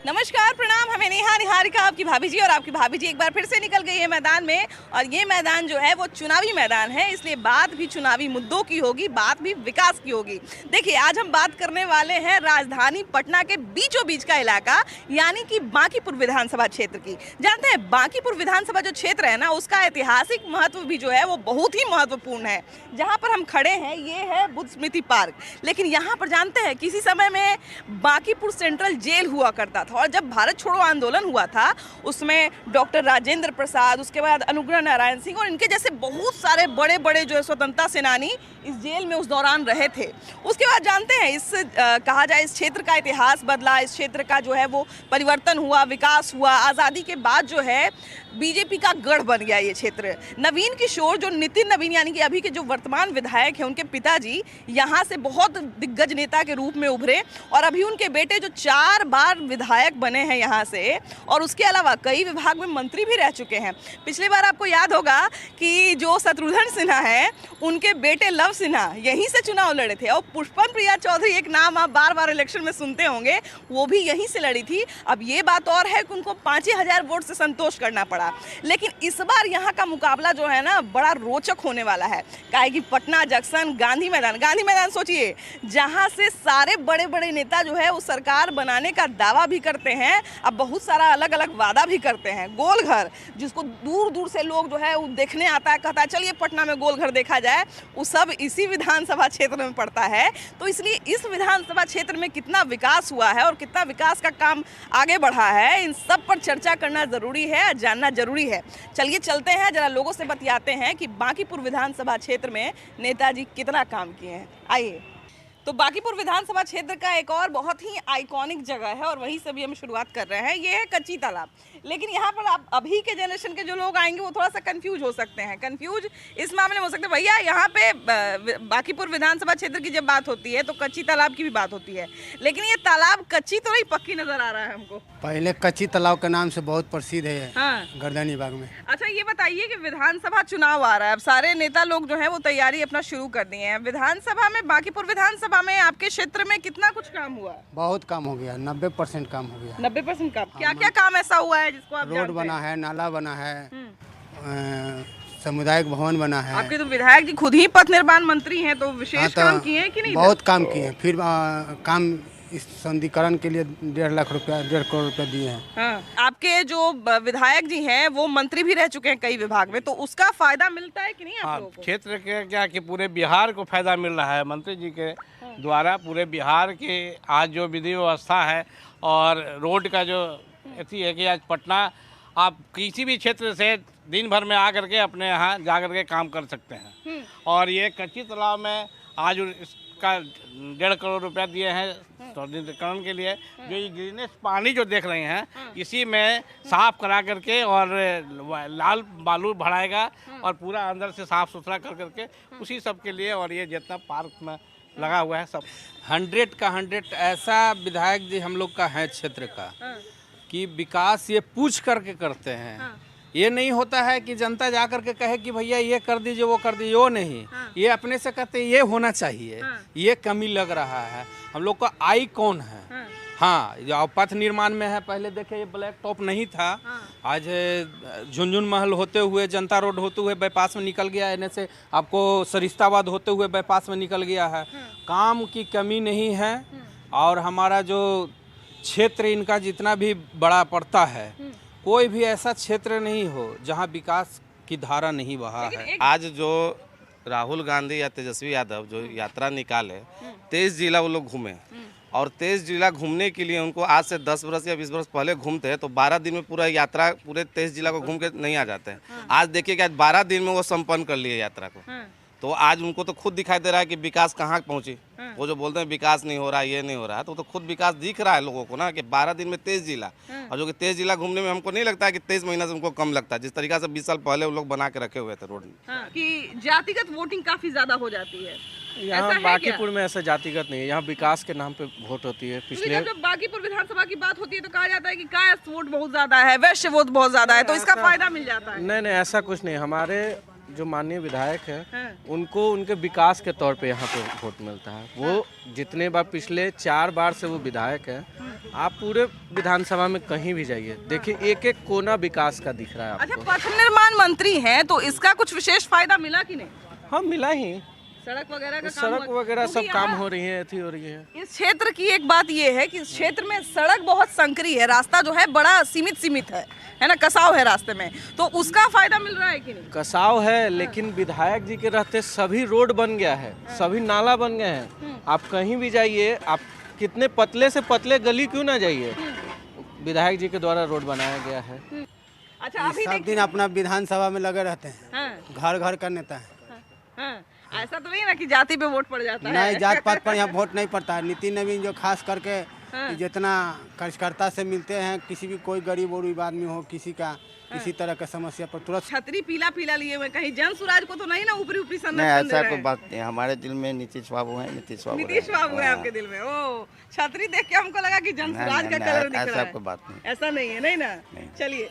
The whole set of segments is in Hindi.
नमस्कार, प्रणाम। हमें नेहा निहारिका आपकी भाभी जी और आपकी भाभी जी एक बार फिर से निकल गई है मैदान में। और ये मैदान जो है वो चुनावी मैदान है, इसलिए बात भी चुनावी मुद्दों की होगी, बात भी विकास की होगी। देखिए, आज हम बात करने वाले हैं राजधानी पटना के बीचों बीच का इलाका, यानी कि बांकीपुर विधानसभा क्षेत्र की। जानते हैं, बांकीपुर विधानसभा जो क्षेत्र है ना, उसका ऐतिहासिक महत्व भी जो है वो बहुत ही महत्वपूर्ण है। जहाँ पर हम खड़े हैं ये है बुद्ध स्मृति पार्क। लेकिन यहाँ पर जानते हैं, किसी समय में बांकीपुर सेंट्रल जेल हुआ करता था, और जब भारत छोड़ो आंदोलन हुआ था उसमें डॉक्टर राजेंद्र प्रसाद, उसके बाद अनुग्रह नारायण सिंह और इनके जैसे बहुत सारे बड़े बड़े जो है स्वतंत्रता सेनानी इस जेल में उस दौरान रहे थे। उसके बाद जानते हैं, कहा जाए इस क्षेत्र का इतिहास बदला, इस क्षेत्र का जो है वो परिवर्तन हुआ, विकास हुआ। आज़ादी के बाद जो है बीजेपी का गढ़ बन गया ये क्षेत्र। नवीन किशोर, जो नितिन नवीन यानी कि अभी के जो वर्तमान विधायक हैं, उनके पिताजी यहाँ से बहुत दिग्गज नेता के रूप में उभरे, और अभी उनके बेटे जो 4 बार विधायक बने हैं यहाँ से, और उसके अलावा कई विभाग में मंत्री भी रह चुके हैं। पिछली बार आपको याद होगा कि जो शत्रुघ्न सिन्हा है, उनके बेटे लव सिन्हा यहीं से चुनाव लड़े थे, और पुष्पन प्रिया चौधरी, एक नाम आप बार बार इलेक्शन में सुनते होंगे, वो भी यहीं से लड़ी थी। अब ये बात और है कि उनको 5,000 वोट से संतोष करना पड़ा। लेकिन इस बार यहाँ का मुकाबला जो है ना, बड़ा रोचक होने वाला है। काहे कि पटना जंक्शन, गांधी मैदान सोचिए, जहाँ से सारे बड़े बड़े नेता जो है वो सरकार बनाने का दावा भी करते हैं, अब बहुत सारा अलग अलग वादा भी करते हैं। गोलघर, जिसको दूर दूर से लोग जो है वो देखने आता है, कहता है चलिए पटना में गोलघर देखा जाए, वो सब इसी विधानसभा क्षेत्र में पड़ता है। तो इसलिए इस विधानसभा क्षेत्र में कितना विकास हुआ है और कितना विकास का काम आगे बढ़ा है, इन सब पर चर्चा करना जरूरी है, जानना जरूरी है। चलिए चलते हैं, जरा लोगों से बतियाते हैं कि बांकीपुर विधानसभा क्षेत्र में नेताजी कितना काम किए हैं। आइए। तो बांकीपुर विधानसभा क्षेत्र का एक और बहुत ही आइकॉनिक जगह है, और वहीं से भी हम शुरुआत कर रहे हैं। ये है कच्ची तालाब। लेकिन यहाँ पर आप अभी के जनरेशन के जो लोग आएंगे वो थोड़ा सा कंफ्यूज हो सकते हैं। कंफ्यूज इस मामले में हो सकते हैं, भैया यहाँ पे बांकीपुर विधानसभा क्षेत्र की जब बात होती है तो कच्ची तालाब की भी बात होती है, लेकिन ये तालाब कच्ची तो नहीं, पक्की नजर आ रहा है हमको। पहले कच्ची तालाब के नाम से बहुत प्रसिद्ध है। हाँ। गर्दनी बाग में। अच्छा, ये बताइए कि विधानसभा चुनाव आ रहा है, अब सारे नेता लोग जो है वो तैयारी अपना शुरू कर दिए हैं। विधानसभा में, बांकीपुर विधानसभा में आपके क्षेत्र में कितना कुछ काम हुआ? बहुत काम हो गया, 90% काम हो गया। 90% काम? क्या क्या काम ऐसा हुआ है जिसको आप रोड बना है, नाला बना है, सामुदायिक भवन बना है। आपके तो विधायक जी खुद ही पथ निर्माण मंत्री हैं, तो विशेष काम किए हैं कि नहीं? बहुत काम किए। फिर काम इस संधिकरण के लिए 1.5 लाख रुपया, 1.5 करोड़ रुपया दिए हैं। हाँ। आपके जो विधायक जी हैं वो मंत्री भी रह चुके हैं कई विभाग में, तो उसका फायदा मिलता है कि नहीं आप लोगों को? क्षेत्र के क्या कि पूरे बिहार को फायदा मिल रहा है मंत्री जी के द्वारा। पूरे बिहार के आज जो विधि व्यवस्था है और रोड का जो ऐसी है कि आज पटना आप किसी भी क्षेत्र से दिन भर में आ करके अपने यहाँ जा करके काम कर सकते हैं। और ये कच्ची तालाब में आज इसका 1.5 करोड़ रुपया दिए हैं सौंदर्यीकरण के लिए। जो ये ड्रेनेज पानी जो देख रहे हैं, इसी में साफ करा करके और लाल बालू भराएगा और पूरा अंदर से साफ सुथरा कर करके उसी सब के लिए। और ये जितना पार्क में लगा हुआ है सब 100 का 100 ऐसा विधायक जी हम लोग का है क्षेत्र का कि विकास ये पूछ करके करते हैं। ये नहीं होता है कि जनता जा करके कहे कि भैया ये कर दीजिए, वो कर दीजिए, वो नहीं। ये अपने से कहते ये होना चाहिए। ये कमी लग रहा है हम लोग का। आई कौन है? हाँ, जो पथ निर्माण में है, पहले देखे ये ब्लैक टॉप नहीं था। आज झुनझुन महल होते हुए, जनता रोड होते हुए बाईपास में निकल गया, एन से आपको सरिस्ताबाद होते हुए बाईपास में निकल गया है। काम की कमी नहीं है। और हमारा जो क्षेत्र इनका जितना भी बड़ा पड़ता है, कोई भी ऐसा क्षेत्र नहीं हो जहां विकास की धारा नहीं बहा है। आज जो राहुल गांधी या तेजस्वी यादव जो यात्रा निकाले, 23 जिला वो लोग घूमे, और 23 जिला घूमने के लिए उनको आज से 10 वर्ष या 20 वर्ष पहले घूमते हैं तो 12 दिन में पूरा यात्रा पूरे 23 जिला को घूम के नहीं आ जाते हैं। आज देखिए कि आज 12 दिन में वो संपन्न कर लिए यात्रा को। तो आज उनको तो खुद दिखाई दे रहा है कि विकास कहाँ पहुँची। वो जो बोलते हैं विकास नहीं हो रहा, ये नहीं हो रहा, तो खुद विकास दिख रहा है लोगों को ना, कि 12 दिन में 23 जिला। और जो कि 23 जिला घूमने में हमको नहीं लगता है कि 23 महीना से उनको कम लगता है, जिस तरीका से 20 साल पहले वो लोग बना के रखे हुए थे रोड में। कि जातिगत वोटिंग काफी ज्यादा हो जाती है। यहाँ बांकीपुर में ऐसा जातिगत नहीं है, यहाँ विकास के नाम पे वोट होती है। पिछले जब बांकीपुर विधानसभा की बात होती है तो कहा जाता है कि कास्ट वोट बहुत ज्यादा है, वैश्य वोट बहुत ज्यादा है, तो इसका फायदा मिल जाता है। नहीं, ऐसा कुछ नहीं। हमारे जो माननीय विधायक हैं हाँ। उनको उनके विकास के तौर पे यहाँ पे वोट मिलता है। वो जितने बार पिछले 4 बार से वो विधायक हैं, आप पूरे विधानसभा में कहीं भी जाइए, देखिए एक एक कोना विकास का दिख रहा है अच्छा, आपको। पथ निर्माण मंत्री हैं तो इसका कुछ विशेष फायदा मिला कि नहीं? हाँ, मिला ही। सड़क वगैरह का काम सड़क हुआ? वगैरह सब क्योंकि काम यहाँ हो रही है, अथी हो रही है। इस क्षेत्र की एक बात ये है कि इस क्षेत्र में सड़क बहुत संकरी है, रास्ता जो है बड़ा सीमित है ना, कसाव है रास्ते में, तो उसका फायदा मिल रहा है कि नहीं? कसाव है, लेकिन विधायक जी के रहते सभी रोड बन गया है, सभी नाला बन गए हैं। आप कहीं भी जाइए, आप कितने पतले से पतले गली क्यों ना जाइए, विधायक जी के द्वारा रोड बनाया गया है। अच्छा, अभी सब दिन अपना विधानसभा में लगे रहते हैं, हाँ, घर घर का नेता है। हाँ, ऐसा तो नहीं ना कि जाति पे वोट पड़ जाता है? नहीं, जात पात पर यहाँ वोट नहीं पड़ता है। नितिन नवीन जो खास करके जितना कार्यकर्ता से मिलते हैं, किसी भी कोई गरीब और आदमी हो, किसी का किसी तरह का समस्या पर तुरंत। छतरी पीला लिए हुए, कहीं जन स्वराज को तो नहीं ना ऊपरी नहीं, संरक्षण ऐसा कोई बात नहीं। हमारे दिल में नीतीश बाबू हैं, नीतीश बाबू है आपके दिल में। ओ, छतरी देख के हमको लगा कि जन स्वराज का कलर दिख रहा ऐसा है। कोई बात नहीं। ऐसा नहीं है, नहीं ना? चलिए,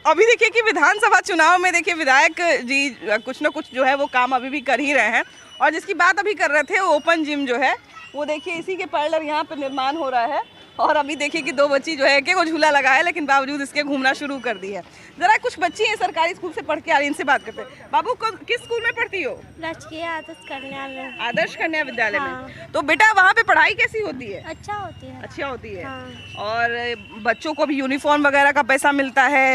अभी देखिए कि विधानसभा चुनाव में देखिए विधायक जी कुछ न कुछ जो है वो काम अभी भी कर ही रहे हैं, और जिसकी बात अभी कर रहे थे ओपन जिम जो है वो देखिए इसी के पैरेलल यहाँ पे निर्माण हो रहा है। और अभी देखिए कि 2 बच्ची जो है एक झूला लगा है, लेकिन बावजूद इसके घूमना शुरू कर दी है। जरा कुछ बच्ची हैं सरकारी स्कूल से पढ़ के आ रही, इनसे बात करते हैं। बाबू किस स्कूल में पढ़ती हो? राजकीय आदर्श कन्या विद्यालय में। तो बेटा वहाँ पे पढ़ाई कैसी होती है? अच्छा होती है। अच्छा होती है। हाँ। और बच्चों को भी यूनिफॉर्म वगैरह का पैसा मिलता है?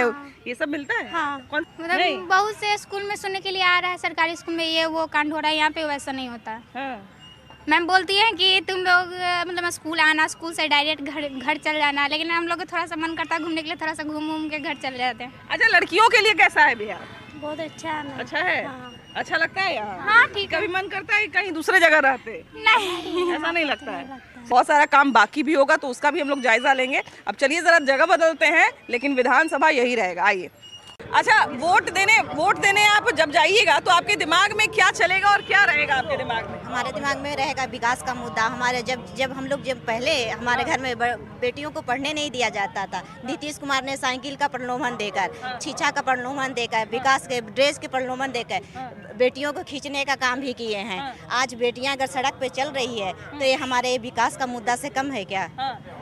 ये सब मिलता है? हाँ, कौन? मतलब बहुत से स्कूल में सुनने के लिए आ रहा है सरकारी स्कूल में ये वो कांड हो रहा है, यहाँ पे वैसा नहीं होता है। हाँ। मैम बोलती है कि तुम लोग मतलब स्कूल आना, स्कूल से डायरेक्ट घर चल जाना, लेकिन हम लोग को थोड़ा सा मन करता है घूमने के लिए, थोड़ा सा घूम के घर चले जाते हैं। अच्छा, लड़कियों के लिए कैसा है बिहार? बहुत अच्छा है। अच्छा है? हाँ। अच्छा लगता है यहाँ? हाँ, ठीक है। कभी मन करता है कि कहीं दूसरे जगह रहते? नहीं, ऐसा नहीं लगता है। बहुत सारा काम बाकी भी होगा तो उसका भी हम लोग जायजा लेंगे। अब चलिए जरा जगह बदलते हैं, लेकिन विधानसभा यही रहेगा। आइए। अच्छा, वोट देने आप जब जाइएगा तो आपके दिमाग में क्या चलेगा और क्या रहेगा आपके दिमाग में? हमारे दिमाग में रहेगा विकास का मुद्दा। हमारे जब हम लोग पहले हमारे घर में बेटियों को पढ़ने नहीं दिया जाता था, नीतीश कुमार ने साइकिल का प्रलोभन देकर, शिक्षा का प्रलोभन देकर, विकास के ड्रेस के प्रलोभन देकर बेटियों को खींचने का काम भी किए हैं। आज बेटियां अगर सड़क पे चल रही है तो ये हमारे विकास का मुद्दा से कम है क्या?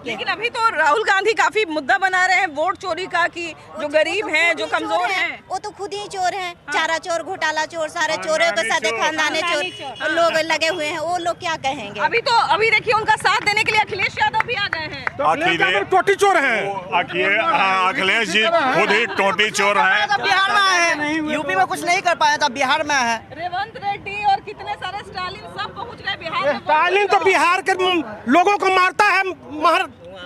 लेकिन अभी तो राहुल गांधी काफी मुद्दा बना रहे हैं वोट चोरी का, कि जो गरीब हैं, जो कमजोर हैं, वो तो खुद ही चोर हैं। चारा चोर, घोटाला चोर, सारे चोरों के साथ खानदानी चोर लोग लगे हुए हैं। वो लोग क्या कहेंगे? अभी देखिए उनका साथ देने के लिए अखिलेश यादव भी आ गए हैं। टोटी चोर है। अखिलेश जी खुद ही टोटी चोर है। बिहार में आए हैं, यूपी में कुछ नहीं कर पाया था, बिहार में है। रेवंत रेड्डी और कितने सारे स्टालिन सब पहुंच गए बिहार में। स्टालिन तो बिहार के लोगों को मारता है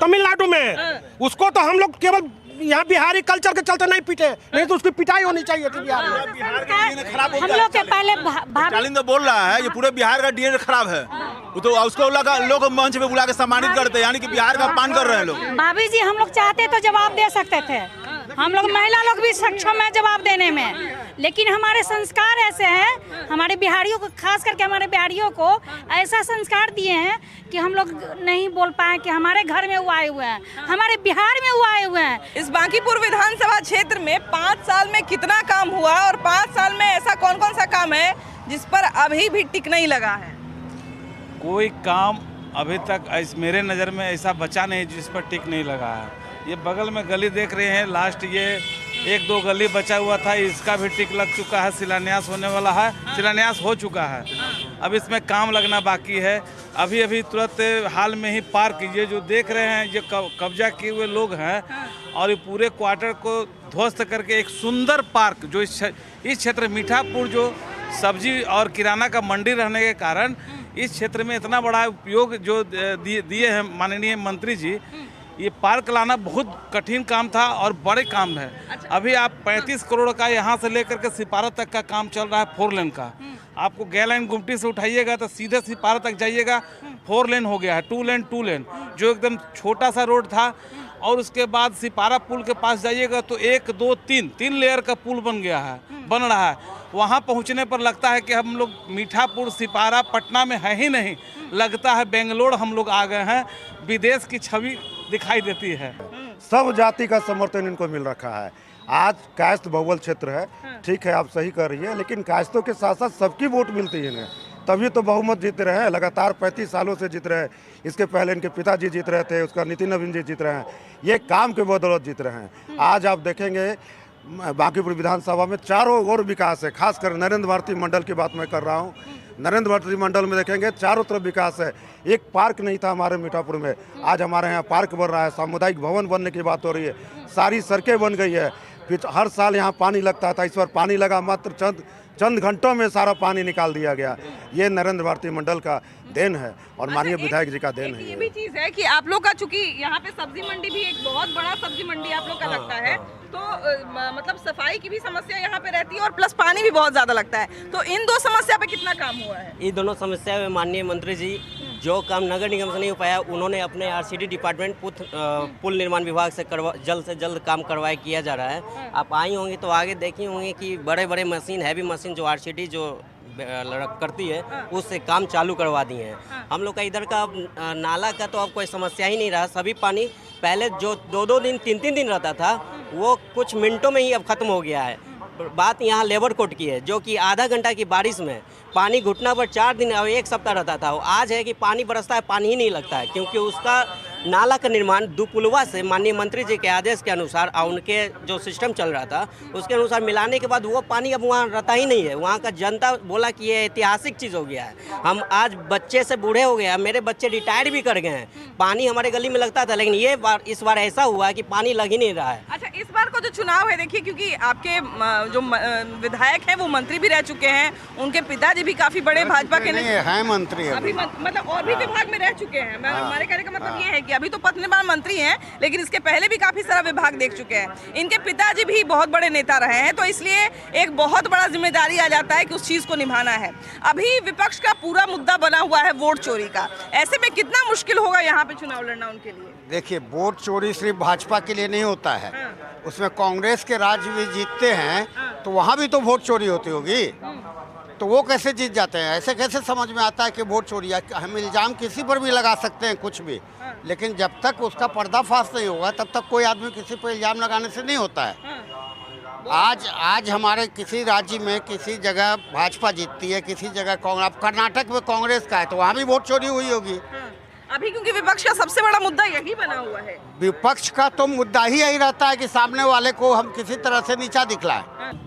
तमिलनाडु में, उसको तो हम लोग केवल यहाँ बिहारी कल्चर के चलते नहीं पीटे, नहीं तो उसकी पिटाई होनी चाहिए थी बिहार में। बिहार का डीएनए खराब हो हम लोग के पहले स्टालिन तो बोल रहा है ये पूरे बिहार का डीएनए खराब है, तो उसको लोग मंच पे बुला के सम्मानित करते हैं, यानी कि बिहार का अपमान कर रहे हैं लोग। भाभी जी, हम लोग चाहते तो जवाब दे सकते थे, हम लोग महिला लोग भी सक्षम है जवाब देने में, लेकिन हमारे संस्कार ऐसे हैं, हमारे बिहारियों को, खास करके हमारे बिहारियों को ऐसा संस्कार दिए हैं कि हम लोग नहीं बोल पाए कि हमारे घर में वो आए हुए हैं, हमारे बिहार में वो आए हुए हैं। इस बांकीपुर विधानसभा क्षेत्र में 5 साल में कितना काम हुआ और 5 साल में ऐसा कौन कौन सा काम है जिस पर अभी भी टिक नहीं लगा है? कोई काम अभी तक मेरे नज़र में ऐसा बचा नहीं जिस पर टिक नहीं लगा है। ये बगल में गली देख रहे हैं, लास्ट ये 1-2 गली बचा हुआ था, इसका भी टिक लग चुका है, शिलान्यास होने वाला है, शिलान्यास हो चुका है, अब इसमें काम लगना बाकी है। अभी तुरंत हाल में ही पार्क, ये जो देख रहे हैं, ये कब्जा किए हुए लोग हैं और ये पूरे क्वार्टर को ध्वस्त करके एक सुंदर पार्क, जो इस क्षेत्र मीठापुर जो सब्जी और किराना का मंडी रहने के कारण इस क्षेत्र में इतना बड़ा उपयोग जो दिए हैं माननीय मंत्री जी, ये पार्क लाना बहुत कठिन काम था और बड़े काम है। अभी आप 35 करोड़ का यहाँ से लेकर के सिपारा तक का काम चल रहा है, 4 लेन का। आपको गैर लाइन गुमटी से उठाइएगा तो सीधे सिपारा तक जाइएगा, 4 लेन हो गया है, 2 लेन जो एकदम छोटा सा रोड था। और उसके बाद सिपारा पुल के पास जाइएगा तो 1, 2, 3 लेयर का पुल बन रहा है। वहाँ पहुँचने पर लगता है कि हम लोग मीठापुर, सिपारा, पटना में है ही नहीं, लगता है बेंगलोर हम लोग आ गए हैं, विदेश की छवि दिखाई देती है। सब जाति का समर्थन इनको मिल रखा है। आज कायस्थ बहुबल क्षेत्र है, ठीक है, आप सही कर रही है, लेकिन कायस्थों के साथ साथ सबकी वोट मिलती है इन्हें, तभी तो बहुमत जीत रहे हैं। लगातार 35 सालों से जीत रहे हैं। इसके पहले इनके पिताजी जीत रहे थे, उसका नितिन नवीन जी जीत रहे हैं। ये काम के बदौलत जीत रहे हैं। आज आप देखेंगे बांकीपुर विधानसभा में चारों ओर विकास है, खासकर नरेंद्र भारती मंडल की बात मैं कर रहा हूँ। नरेंद्र भारती मंडल में देखेंगे चारों तरफ विकास है। एक पार्क नहीं था हमारे मीठापुर में, आज हमारे यहाँ पार्क बन रहा है। सामुदायिक भवन बनने की बात हो रही है, सारी सड़कें बन गई है। फिर हर साल यहाँ पानी लगता था, इस बार पानी लगा मात्र चंद घंटों में सारा पानी निकाल दिया गया। ये नरेंद्र भारती मंडल का देन है और माननीय विधायक जी का देन है। ये भी चीज है कि आप लोग का, चूंकि यहाँ पे सब्जी मंडी भी एक बहुत बड़ा सब्जी मंडी आप लोग का लगता है, तो मतलब सफाई की भी समस्या यहाँ पे रहती है और प्लस पानी भी बहुत ज्यादा लगता है। तो इन दो समस्या पे कितना काम हुआ है? ये दोनों समस्या में माननीय मंत्री जी जो काम नगर निगम से नहीं हो पाया, उन्होंने अपने आरसीडी डिपार्टमेंट पुल निर्माण विभाग से जल्द काम करवाए किया जा रहा है। आप आई होंगी तो आगे देखी होंगी कि बड़े बड़े मशीन, हैवी मशीन जो आरसीडी जो करती है उससे काम चालू करवा दिए हैं। हम लोग का इधर का नाला का तो अब कोई समस्या ही नहीं रहा। सभी पानी पहले जो 2-2 दिन 3-3 दिन रहता था वो कुछ मिनटों में ही अब खत्म हो गया है। बात यहाँ लेबर कोर्ट की है, जो कि आधा घंटा की बारिश में पानी घुटना पर 4 दिन और 1 सप्ताह रहता था, वो आज है कि पानी बरसता है, पानी ही नहीं लगता है, क्योंकि उसका नाला का निर्माण दुपुलवा से माननीय मंत्री जी के आदेश के अनुसार और उनके जो सिस्टम चल रहा था उसके अनुसार मिलाने के बाद वो पानी अब वहाँ रहता ही नहीं है। वहाँ का जनता बोला कि ये ऐतिहासिक चीज़ हो गया है। हम आज बच्चे से बूढ़े हो गए हैं, मेरे बच्चे रिटायर भी कर गए हैं। पानी हमारे गली में लगता था, लेकिन इस बार ऐसा हुआ है कि पानी लग ही नहीं रहा है। अच्छा, इस बार को जो चुनाव है, देखिए क्योंकि आपके जो विधायक हैं वो मंत्री भी रह चुके हैं, उनके पिताजी भी काफी बड़े भाजपा के हैं मंत्री, अभी मतलब और भी विभाग में रह चुके हैं। हमारे कहने का मतलब ये है कि अभी तो पथ निर्माण मंत्री हैं, लेकिन इसके पहले भी काफी सारा विभाग देख चुके हैं। इनके पिताजी भी बहुत बड़े नेता रहे हैं, तो इसलिए एक बहुत बड़ा जिम्मेदारी आ जाता है कि उस चीज को निभाना है। अभी विपक्ष का पूरा मुद्दा बना हुआ है वोट चोरी का। ऐसे में कितना मुश्किल होगा यहाँ पे चुनाव लड़ना उनके लिए? देखिए, वोट चोरी सिर्फ भाजपा के लिए नहीं होता है, उसमें कांग्रेस के राज्य भी जीतते हैं तो वहाँ भी तो वोट चोरी होती होगी, तो वो कैसे जीत जाते हैं? ऐसे कैसे समझ में आता है कि वोट चोरी है? हम इल्ज़ाम किसी पर भी लगा सकते हैं कुछ भी, लेकिन जब तक उसका पर्दाफाश नहीं होगा तब तक कोई आदमी किसी पर इल्ज़ाम लगाने से नहीं होता है। आज हमारे किसी राज्य में किसी जगह भाजपा जीतती है, किसी जगह कांग्रेस। अब कर्नाटक में कांग्रेस का है तो वहाँ भी वोट चोरी हुई होगी। अभी क्योंकि विपक्ष का सबसे बड़ा मुद्दा यही बना हुआ है। विपक्ष का तो मुद्दा ही यही रहता है कि सामने वाले को हम किसी तरह से नीचा दिखलाएं।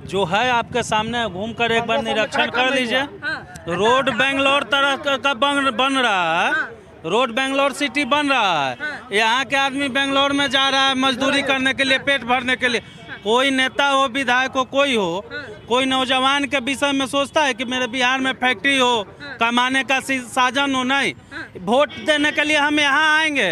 जो है आपके सामने घूमकर एक बार निरीक्षण कर लीजिए। रोड बेंगलोर तरह का बन रहा है, रोड बेंगलोर सिटी बन रहा है। यहाँ के आदमी बेंगलोर में जा रहा है मजदूरी करने के लिए, पेट भरने के लिए। कोई नेता हो, विधायक हो, कोई हो, कोई नौजवान के विषय में सोचता है कि मेरे बिहार में फैक्ट्री हो, कमाने का साधन हो? नहीं। वोट देने के लिए हम यहाँ आएंगे,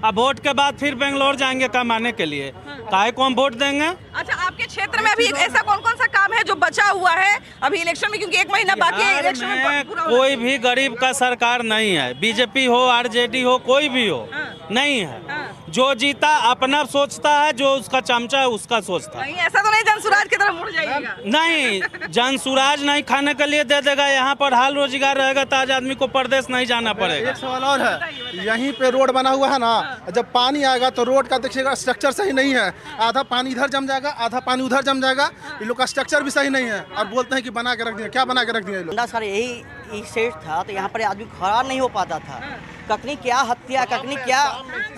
अब वोट के बाद फिर बेंगलोर जाएंगे कमाने के लिए। काहे को हम वोट देंगे? अच्छा, आपके क्षेत्र में अभी ऐसा कौन कौन सा काम है जो बचा हुआ है अभी इलेक्शन में? क्योंकि 1 महीना बाकी है इलेक्शन में। कोई भी गरीब का सरकार नहीं है, बीजेपी हो, आरजेडी हो, कोई भी हो, नहीं है। जो जीता अपना सोचता है, जो उसका चमचा है उसका सोचता है। नहीं, ऐसा तो नहीं जनसुराज की तरफ मुड़ जाइएगा। नहीं, जनसुराज नहीं खाने के लिए दे देगा। यहाँ पर हाल रोजगार रहेगा तो आज आदमी को परदेश नहीं जाना पड़ेगा। एक सवाल और है, यहीं पे रोड बना हुआ है ना, जब पानी आएगा तो रोड का देखिएगा स्ट्रक्चर सही नहीं है। आधा पानी इधर जम जाएगा, आधा पानी उधर जम जाएगा। इन लोग का स्ट्रक्चर भी सही नहीं है और बोलते हैं कि बना के रख दिया। क्या बना के रख दिया? सर यही सेट था तो यहाँ पर आदमी खड़ा नहीं हो पाता था। कखनी क्या हत्या, कखनी क्या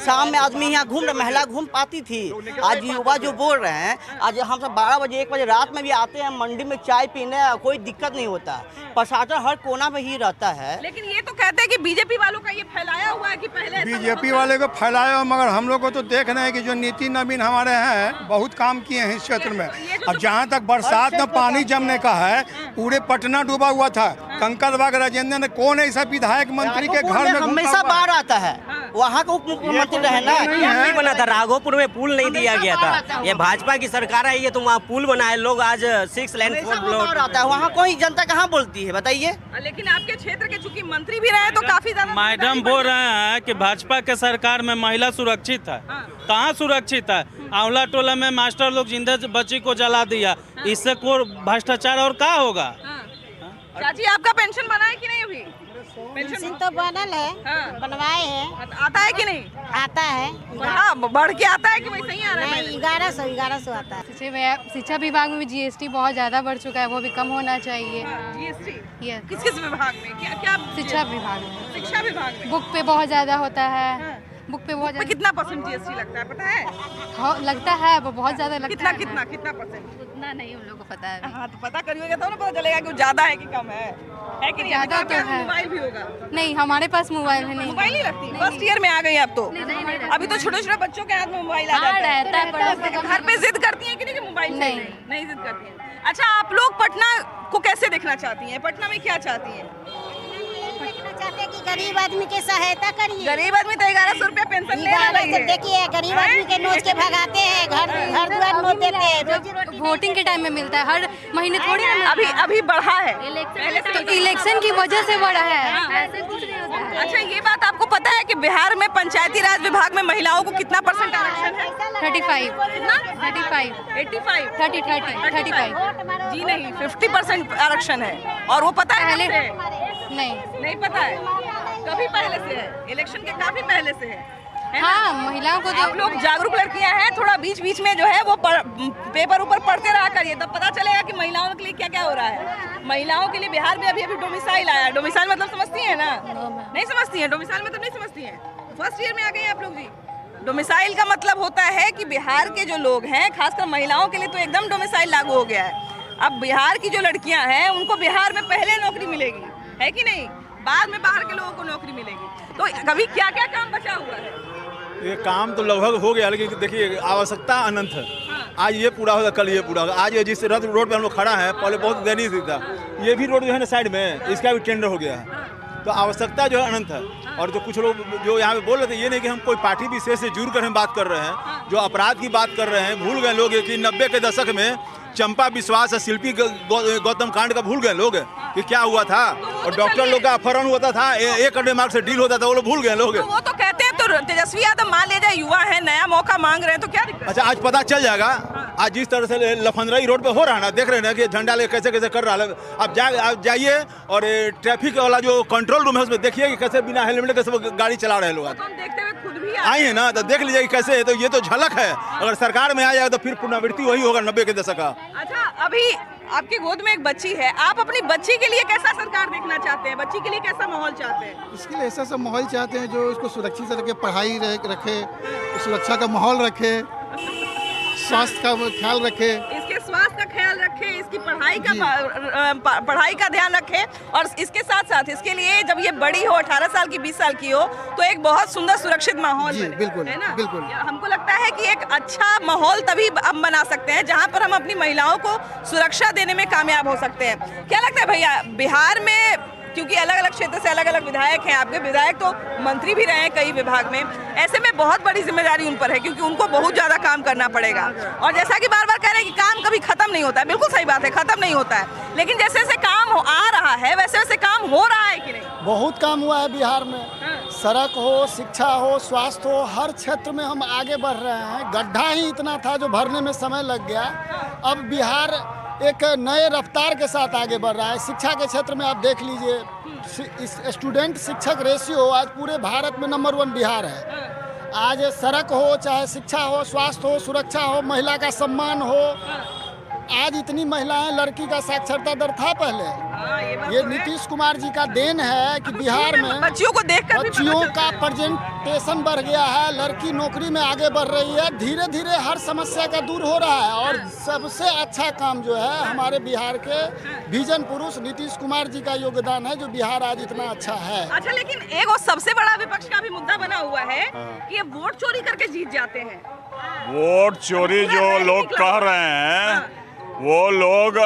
शाम में आदमी यहाँ घूम रहे, महिला घूम पाती थी। आज युवा जो बोल रहे हैं, आज हम सब 12 बजे 1 बजे रात में भी आते हैं मंडी में चाय पीने, कोई दिक्कत नहीं होता। प्रशासन हर कोना में ही रहता है। लेकिन ये तो कहते हैं कि बीजेपी वालों का ये फैलाया हुआ है कि पहले बीजेपी वाले को फैलाया हो, मगर हम लोग को तो देख रहे हैं कि जो नितिन नवीन हमारे हैं बहुत काम किए हैं इस क्षेत्र में। अब जहाँ तक बरसात में पानी जमने का है, पूरे पटना डूबा हुआ था। कंकड़बाग राजेंद्र ने कौन ऐसा विधायक मंत्री के घर में हमेशा बाढ़ आता है? वहाँ का उप मुख्यमंत्री रहे ना, नहीं बना था। राघोपुर में पुल नहीं दिया गया था। ये भाजपा की सरकार है, ये तो वहाँ पुल बनाए लोग, आज 6 लेन रोड आता है। वहाँ कोई जनता कहाँ बोलती है बताइए? लेकिन आपके क्षेत्र के चूंकि मंत्री भी रहे तो काफी ज्यादा मैडम बोल रहे हैं कि भाजपा के सरकार में महिला सुरक्षित है। कहाँ सुरक्षित है? आंवला टोला में मास्टर लोग जिंदा बच्ची को जला दिया, इससे कोई भ्रष्टाचार और क्या होगा? चाची, आपका पेंशन बना है कि नहीं? अभी पेंशन तो बनल है, बनवाए हैं। आता है कि नहीं? आता है। बढ़ के आता है कि वैसे ही आ रहा है? 1100 आता है। शिक्षा विभाग में जीएसटी बहुत ज्यादा बढ़ चुका है, वो भी कम होना चाहिए। जीएसटी ये किस किस विभाग में? क्या शिक्षा विभाग में। शिक्षा विभाग में बुक पे बहुत ज्यादा होता है। बुक पे बहुत कितना परसेंट जीएसटी लगता है पता है? हाँ, लगता है, वो बहुत ज्यादा लगता है। कितना परसेंट? उतना नहीं हम लोग को पता है। हाँ, तो पता करिएगा तो ना पता चलेगा कि ज्यादा है कि कम है कि नहीं? ज्यादा तो है। मोबाइल भी होगा? नहीं, हमारे पास मोबाइल है नहीं। मोबाइल नहीं रखती? फर्स्ट ईयर में आ गई आप तो। अभी तो छोटे छोटे बच्चों के हाथ में मोबाइल आ जाता है। घर पे जिद करती है कि नहीं कि मोबाइल नहीं जिद करती है। अच्छा, आप लोग पटना को कैसे देखना चाहती हैं? पटना में क्या चाहती हैं? देखना चाहते हैं कि गरीब आदमी की सहायता करिए। गरीब आदमी तो 1100 रुपया पेंशन ले रहा है। देखिए, गरीब आदमी के नोच के भगाते हैं, घर द्वार नोच देते हैं, रोजी रोटी वोटिंग के टाइम में मिलता है, हर महीने थोड़ी ना। अभी बढ़ा है तो इलेक्शन की वजह से बढ़ा है, ऐसे कुछ नहीं होता है। अच्छा, ये बात आपको पता है कि बिहार में पंचायती राज विभाग में महिलाओं को कितना परसेंट आरक्षण है? 35। कितना? 35, 85, 30। जी नहीं, 50% आरक्षण है। और वो पता है पहले? नहीं पता है। कभी पहले से है, इलेक्शन के काफी पहले से है ना? हाँ, महिलाओं को आप लोग जागरूक लड़कियां हैं, थोड़ा बीच बीच में जो है वो पेपर ऊपर पढ़ते रहा करिए, तब पता चलेगा कि महिलाओं के लिए क्या क्या हो रहा है। महिलाओं के लिए बिहार में अभी डोमिसाइल आया है। डोमिसाइल मतलब समझती है ना? नहीं समझती है। डोमिसाइल मतलब नहीं समझती है। फर्स्ट ईयर में आ गई आप लोग जी। डोमिसाइल का मतलब होता है कि बिहार के जो लोग हैं, खासकर महिलाओं के लिए तो एकदम डोमिसाइल लागू हो गया है। अब बिहार की जो लड़कियां हैं उनको बिहार में पहले नौकरी मिलेगी, है कि नहीं? बाद में बाहर के लोगों को नौकरी मिलेगी। तो कभी क्या क्या काम बचा हुआ है? ये काम तो लगभग हो गया, लेकिन देखिए आवश्यकता अनंत है। आज ये पूरा होगा, कल ये पूरा होगा। आज ये जिस रोड पे हम लोग खड़ा है, पहले बहुत देरी से था। ये भी रोड जो है ना साइड में, इसका भी टेंडर हो गया है। तो आवश्यकता जो है अनंत है। और जो कुछ लोग जो यहाँ पे बोल रहे थे, ये नहीं कि हम कोई पार्टी विशेष से जुड़ कर हम बात कर रहे हैं, जो अपराध की बात कर रहे हैं। भूल गए लोग कि 90 के दशक में चंपा विश्वास शिल्पी गौतम कांड का भूल गए लोग कि क्या हुआ था। और डॉक्टर लोग का अपहरण होता था, 1 करोड़ मार्क से डील होता था, वो लोग भूल गए लोग। तो वो तो कहते हैं, तो तेजस्वी यादव मान ले जाए, युवा है, नया मौका मांग रहे हैं, तो क्या दिक्कत? अच्छा, आज पता चल जाएगा। आज जिस तरह से लफंदराई रोड पे हो रहा है ना, देख रहे हैं ना कि झंडा ले कैसे कैसे कर रहा है। आप जाइए और ट्रैफिक वाला जो कंट्रोल रूम है उसमें देखिए कि कैसे बिना हेलमेट कैसे गाड़ी चला रहे हैं लोग। देखते हुए खुद भी आए हैं ना, तो देख लीजिए कैसे है। तो ये तो झलक है। अगर सरकार में आ जाएगा तो फिर पुनरावृत्ति वही होगा 90 के दशक का। अच्छा, अभी आपकी गोद में एक बच्ची है, आप अपनी बच्ची के लिए कैसा सरकार देखना चाहते हैं? बच्ची के लिए कैसा माहौल चाहते हैं? इसके लिए ऐसा माहौल चाहते हैं जो उसको सुरक्षित रखे, पढ़ाई रखे, सुरक्षा का माहौल रखे, स्वास्थ्य का ख्याल रखे, इसके स्वास्थ्य का ख्याल रखे, इसकी पढ़ाई का ध्यान रखे। और इसके साथ साथ इसके लिए जब ये बड़ी हो, 18 साल की, 20 साल की हो, तो एक बहुत सुंदर सुरक्षित माहौल बने, बिल्कुल, है ना? बिल्कुल। हमको लगता है कि एक अच्छा माहौल तभी हम बना सकते हैं जहाँ पर हम अपनी महिलाओं को सुरक्षा देने में कामयाब हो सकते हैं। क्या लगता है भैया, बिहार में क्योंकि अलग अलग क्षेत्र से अलग अलग विधायक हैं, आपके विधायक तो मंत्री भी रहे हैं कई विभाग में, ऐसे में बहुत बड़ी जिम्मेदारी उन पर है क्योंकि उनको बहुत ज़्यादा काम करना पड़ेगा। और जैसा कि बार बार कह रहे हैं कि काम कभी खत्म नहीं होता है, बिल्कुल सही बात है, खत्म नहीं होता है, लेकिन जैसे जैसे काम आ रहा है वैसे वैसे काम हो रहा है कि नहीं? बहुत काम हुआ है बिहार में। सड़क हो, शिक्षा हो, स्वास्थ्य हो, हर क्षेत्र में हम आगे बढ़ रहे हैं। गड्ढा ही इतना था जो भरने में समय लग गया, अब बिहार एक नए रफ्तार के साथ आगे बढ़ रहा है। शिक्षा के क्षेत्र में आप देख लीजिए, स्टूडेंट शिक्षक रेशियो आज पूरे भारत में नंबर 1 बिहार है। आज सड़क हो, चाहे शिक्षा हो, स्वास्थ्य हो, सुरक्षा हो, महिला का सम्मान हो, आज इतनी महिलाएं, लड़की का साक्षरता दर था पहले। ये नीतीश कुमार जी का देन है कि बिहार में बच्चियों को देखकर बच्चियों का प्रेजेंटेशन बढ़ गया है, लड़की नौकरी में आगे बढ़ रही है, धीरे धीरे हर समस्या का दूर हो रहा है। और सबसे अच्छा काम जो है हमारे बिहार के विजन पुरुष नीतीश कुमार जी का योगदान है, जो बिहार आज इतना अच्छा है। अच्छा, लेकिन एक और सबसे बड़ा विपक्ष का भी मुद्दा बना हुआ है कि ये वोट चोरी करके जीत जाते हैं। वोट चोरी जो लोग कह रहे हैं, वो लोग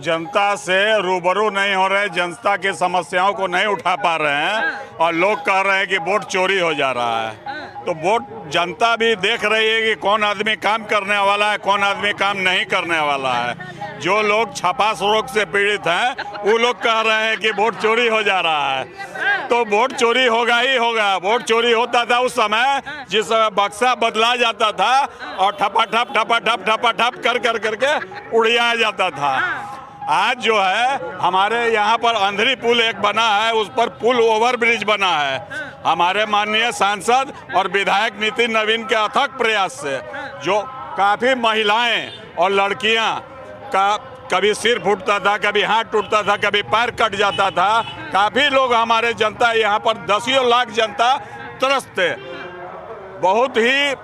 जनता से रूबरू नहीं हो रहे, जनता की समस्याओं को नहीं उठा पा रहे हैं और लोग कह रहे हैं कि वोट चोरी हो जा रहा है। तो वोट जनता भी देख रही है कि कौन आदमी काम करने वाला है, कौन आदमी काम नहीं करने वाला है। जो लोग छपास रोग से पीड़ित हैं वो लोग कह रहे हैं कि वोट चोरी हो जा रहा है। तो वोट चोरी होगा ही होगा। वोट चोरी होता था उस समय जिस समय बक्सा बदला जाता था और ठपाठप ठपाठप ठपाठप कर करके उड़िया जाता था। आज जो है हमारे यहाँ पर अंधेरी पुल एक बना है, उस पर पुल ओवर ब्रिज बना है। हमारे माननीय सांसद और विधायक नितिन नवीन के अथक प्रयास से जो काफ़ी महिलाएं और लड़कियां का कभी सिर फूटता था, कभी हाथ टूटता था, कभी पैर कट जाता था, काफ़ी लोग हमारे जनता यहाँ पर 10 लाख जनता त्रस्त थे। बहुत ही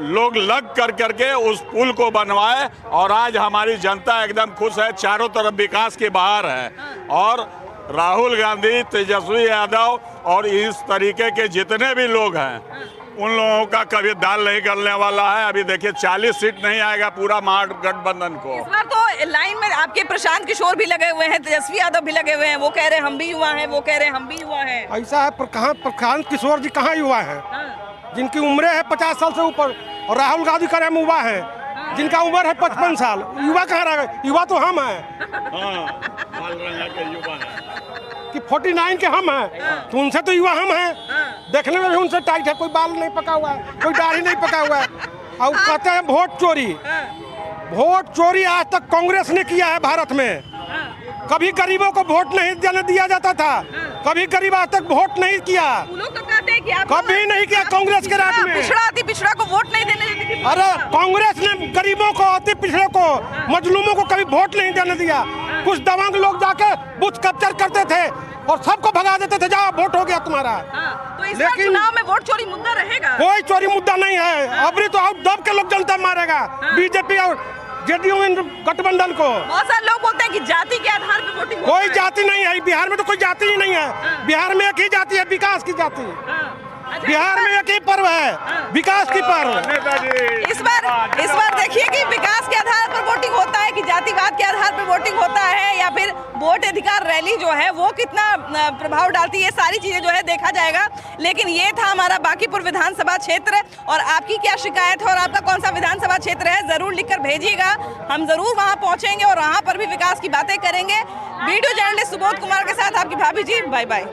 लोग लग कर करके उस पुल को बनवाए और आज हमारी जनता एकदम खुश है, चारों तरफ विकास की बहार है। और राहुल गांधी, तेजस्वी यादव और इस तरीके के जितने भी लोग हैं उन लोगों का कभी दाल नहीं गलने वाला है। अभी देखिए 40 सीट नहीं आएगा पूरा महागठबंधन को। इस बार तो लाइन में आपके प्रशांत किशोर भी लगे हुए हैं, तेजस्वी यादव भी लगे हुए हैं, वो कह रहे हैं हम भी युवा हैं, वो कह रहे हैं हम भी युवा हैं। ऐसा है, प्रशांत किशोर जी कहाँ युवा है? जिनकी उम्र है 50 साल से ऊपर, और राहुल गांधी का नाम युवा है जिनका उम्र है 55 साल। युवा कहाँ रह गए? युवा तो हम हैं कि 49 के हम हैं, तो उनसे तो युवा हम हैं। देखने में भी उनसे टाइट है, कोई बाल नहीं पका हुआ है, कोई दाढ़ी नहीं पका हुआ है। और कहते हैं वोट चोरी। वोट चोरी आज तक कांग्रेस ने किया है भारत में। कभी गरीबों को वोट नहीं देने दिया जाता था, कभी गरीब आज तक वोट नहीं किया। लोग तो कहते हैं कि आप कभी नहीं किया कांग्रेस के राज में। पिछड़ा को वोट नहीं देने देती थी। अरे कांग्रेस ने गरीबों को, अति पिछड़े को, मजलूमों को कभी वोट नहीं देने दिया। कुछ दबंग लोग जाके बूथ कैप्चर करते थे और सबको भगा देते थे, जाओ वोट हो गया तुम्हारा। तो इस बार चुनाव में वोट चोरी मुद्दा रहेगा? कोई चोरी मुद्दा नहीं है। अभी तो आप दब के लोग जनता मारेगा बीजेपी और जेडीयू गठबंधन को। बहुत सारे लोग बोलते हैं कि जाति के आधार पर वोटिंग। कोई जाति नहीं है बिहार में, तो कोई जाति ही नहीं है। बिहार में एक ही जाति है, विकास की जाति। बिहार में एक ही पर्व है, विकास की पर्व। इस बार देखिए कि विकास के आधार पर वोटिंग होता है कि जातिवाद के आधार पर वोटिंग होता है, या फिर वोट अधिकार रैली जो है वो कितना प्रभाव डालती है, ये सारी चीजें जो है देखा जाएगा। लेकिन ये था हमारा बांकीपुर विधानसभा क्षेत्र, और आपकी क्या शिकायत है और आपका कौन सा विधानसभा क्षेत्र है जरूर लिखकर भेजिएगा। हम जरूर वहाँ पहुँचेंगे और वहाँ पर भी विकास की बातें करेंगे। वीडियो जर्नलिस्ट सुबोध कुमार के साथ आपकी भाभी जी, बाय बाय।